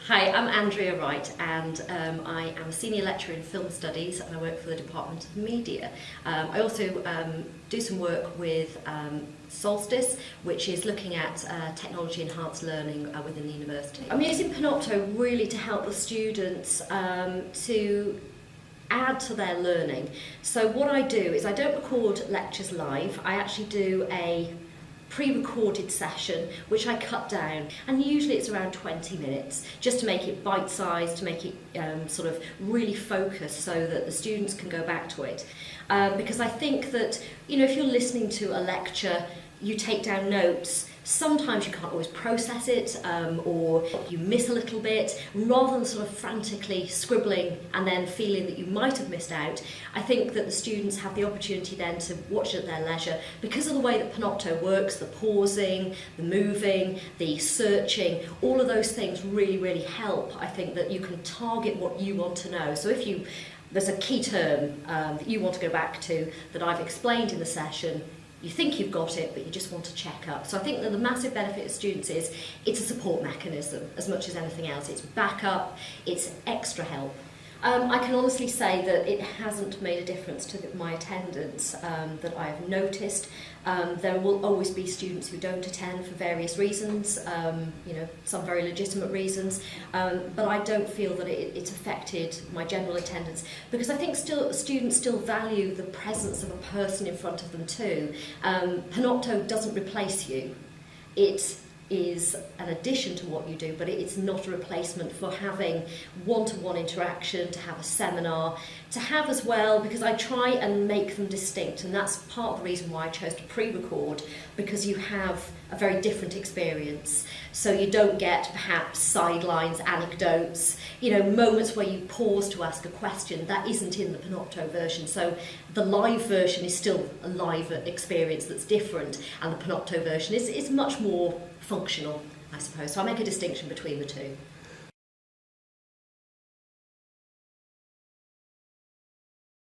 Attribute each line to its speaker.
Speaker 1: Hi, I'm Andrea Wright, and I am a senior lecturer in film studies, and I work for the Department of Media. I also do some work with Solstice, which is looking at technology enhanced learning within the university. I'm using Panopto really to help the students to add to their learning. So what I do is I don't record lectures live, I actually do a pre-recorded session which I cut down, and usually it's around 20 minutes, just to make it bite-sized, to make it sort of really focused so that the students can go back to it. Because I think that, you know, if you're listening to a lecture, you take down notes, sometimes you can't always process it, or you miss a little bit. Rather than sort of frantically scribbling and then feeling that you might have missed out, I think that the students have the opportunity then to watch it at their leisure. Because of the way that Panopto works, the pausing, the moving, the searching, all of those things really help. I think that you can target what you want to know. So if there's a key term that you want to go back to that I've explained in the session, you think you've got it, but you just want to check up. So I think that the massive benefit of students is it's a support mechanism as much as anything else. It's backup, it's extra help. I can honestly say that it hasn't made a difference to my attendance that I have noticed. There will always be students who don't attend for various reasons, you know, some very legitimate reasons, but I don't feel that it's affected my general attendance, because I think students still value the presence of a person in front of them too. Panopto doesn't replace you. It is an addition to what you do, but it's not a replacement for having one-to-one interaction, to have a seminar, to have as well, because I try and make them distinct, and that's part of the reason why I chose to pre-record, because you have a very different experience. So you don't get perhaps sidelines, anecdotes, you know, moments where you pause to ask a question. That isn't in the Panopto version. So the live version is still a live experience that's different, and the Panopto version is much more functional, I suppose. So I make a distinction between the two.